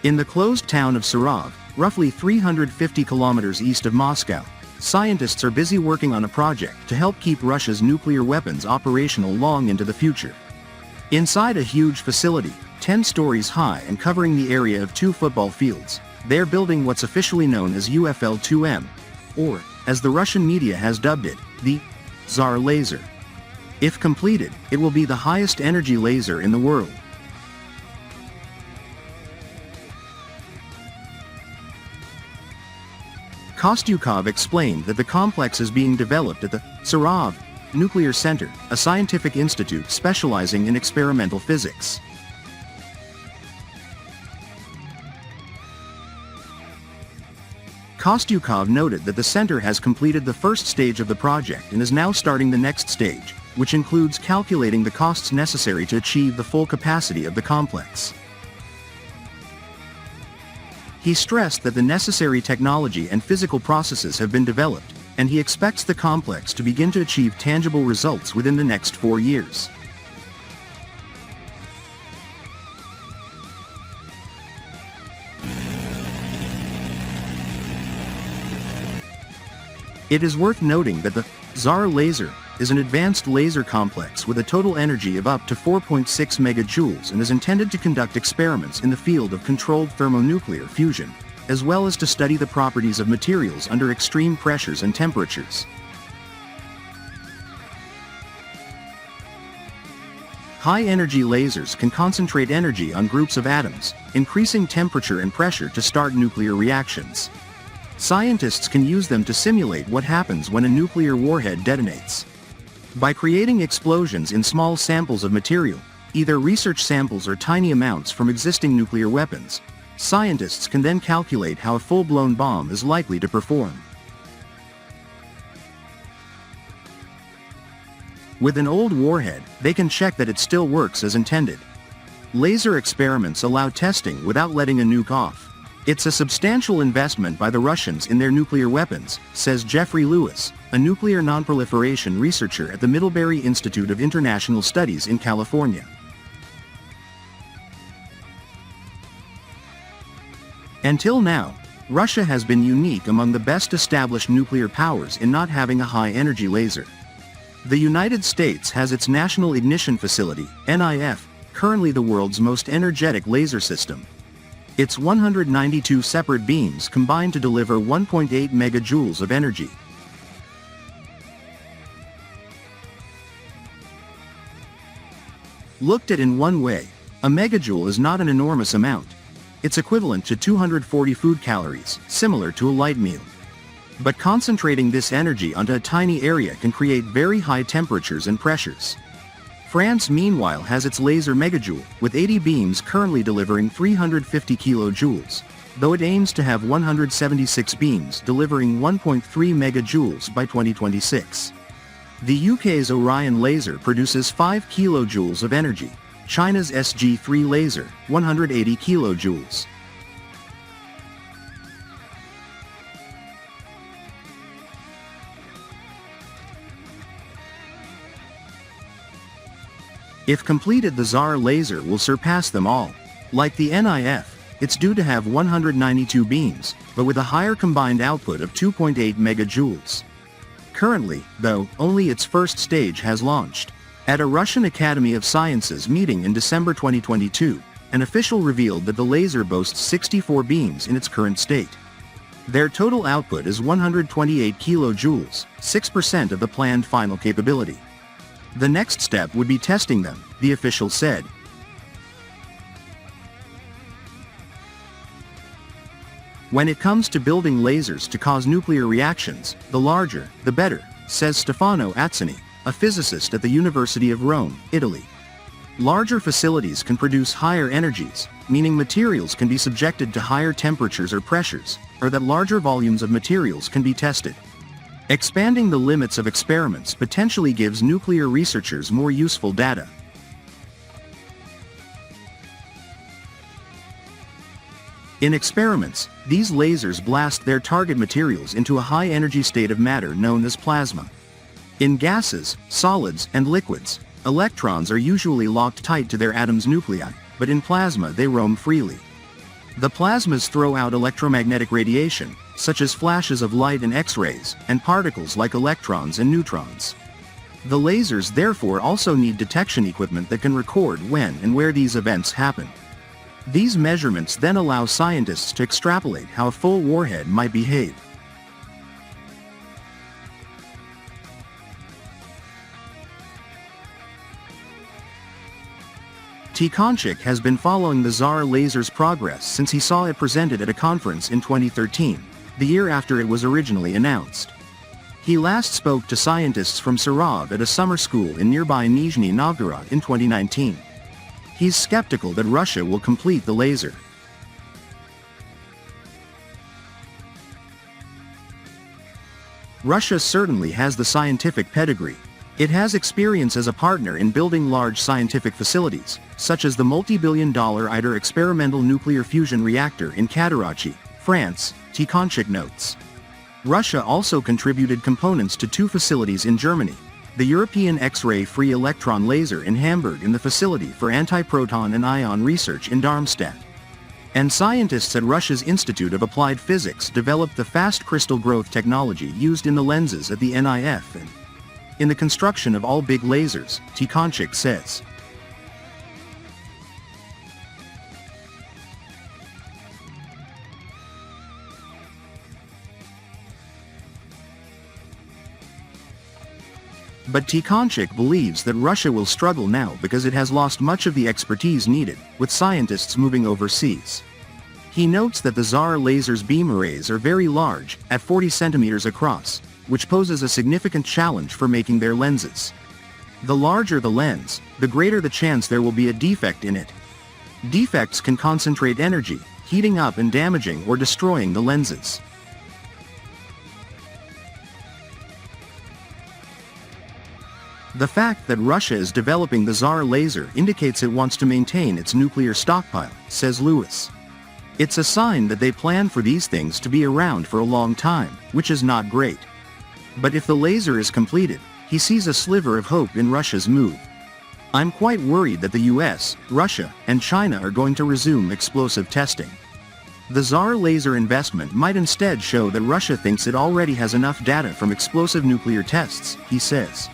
In the closed town of Sarov, roughly 350 kilometers east of Moscow, scientists are busy working on a project to help keep Russia's nuclear weapons operational long into the future. Inside a huge facility, 10 stories high and covering the area of 2 football fields, they're building what's officially known as UFL-2M, or, as the Russian media has dubbed it, the Tsar Laser. If completed, it will be the highest energy laser in the world. Kostyukov explained that the complex is being developed at the Sarov Nuclear Center, a scientific institute specializing in experimental physics. Kostyukov noted that the center has completed the first stage of the project and is now starting the next stage, which includes calculating the costs necessary to achieve the full capacity of the complex. He stressed that the necessary technology and physical processes have been developed, and he expects the complex to begin to achieve tangible results within the next 4 years. It is worth noting that the Tsar Laser is an advanced laser complex with a total energy of up to 4.6 megajoules and is intended to conduct experiments in the field of controlled thermonuclear fusion, as well as to study the properties of materials under extreme pressures and temperatures. High-energy lasers can concentrate energy on groups of atoms, increasing temperature and pressure to start nuclear reactions. Scientists can use them to simulate what happens when a nuclear warhead detonates. By creating explosions in small samples of material, either research samples or tiny amounts from existing nuclear weapons, scientists can then calculate how a full-blown bomb is likely to perform. With an old warhead, they can check that it still works as intended. Laser experiments allow testing without letting a nuke off. It's a substantial investment by the Russians in their nuclear weapons, says Jeffrey Lewis, a nuclear nonproliferation researcher at the Middlebury Institute of International Studies in California. Until now, Russia has been unique among the best established nuclear powers in not having a high-energy laser. The United States has its National Ignition Facility, NIF, currently the world's most energetic laser system. Its 192 separate beams combine to deliver 1.8 megajoules of energy. Looked at in one way, a megajoule is not an enormous amount. It's equivalent to 240 food calories, similar to a light meal. But concentrating this energy onto a tiny area can create very high temperatures and pressures. France meanwhile has its laser megajoule, with 80 beams currently delivering 350 kilojoules, though it aims to have 176 beams delivering 1.3 megajoules by 2026. The UK's Orion laser produces 5 kilojoules of energy, China's SG-3 laser, 180 kilojoules. If completed, the Tsar Laser will surpass them all. Like the NIF, it's due to have 192 beams, but with a higher combined output of 2.8 megajoules. Currently, though, only its first stage has launched. At a Russian Academy of Sciences meeting in December 2022, an official revealed that the laser boasts 64 beams in its current state. Their total output is 128 kilojoules, 6% of the planned final capability. The next step would be testing them, the official said. When it comes to building lasers to cause nuclear reactions, the larger, the better, says Stefano Azzani, a physicist at the University of Rome, Italy. Larger facilities can produce higher energies, meaning materials can be subjected to higher temperatures or pressures, or that larger volumes of materials can be tested. Expanding the limits of experiments potentially gives nuclear researchers more useful data. In experiments, these lasers blast their target materials into a high-energy state of matter known as plasma. In gases, solids, and liquids, electrons are usually locked tight to their atoms' nuclei, but in plasma they roam freely. The plasmas throw out electromagnetic radiation, such as flashes of light and X-rays, and particles like electrons and neutrons. The lasers therefore also need detection equipment that can record when and where these events happen. These measurements then allow scientists to extrapolate how a full warhead might behave. Tikhonchik has been following the Tsar Laser's progress since he saw it presented at a conference in 2013, the year after it was originally announced. He last spoke to scientists from Sarov at a summer school in nearby Nizhny Novgorod in 2019. He's skeptical that Russia will complete the laser. Russia certainly has the scientific pedigree. It has experience as a partner in building large scientific facilities, such as the multi-billion-dollar ITER experimental nuclear fusion reactor in Cadarache, France, Tikhonchik notes. Russia also contributed components to 2 facilities in Germany, the European X-ray free electron laser in Hamburg and the Facility for Antiproton and Ion Research in Darmstadt. And scientists at Russia's Institute of Applied Physics developed the fast crystal growth technology used in the lenses at the NIF and in the construction of all big lasers, Tikhonchik says. But Tikhonchik believes that Russia will struggle now because it has lost much of the expertise needed, with scientists moving overseas. He notes that the Tsar Laser's beam arrays are very large, at 40 centimeters across, which poses a significant challenge for making their lenses. The larger the lens, the greater the chance there will be a defect in it. Defects can concentrate energy, heating up and damaging or destroying the lenses. The fact that Russia is developing the Tsar Laser indicates it wants to maintain its nuclear stockpile, says Lewis. It's a sign that they plan for these things to be around for a long time, which is not great. But if the laser is completed, he sees a sliver of hope in Russia's move. I'm quite worried that the US, Russia, and China are going to resume explosive testing. The Tsar Laser investment might instead show that Russia thinks it already has enough data from explosive nuclear tests, he says.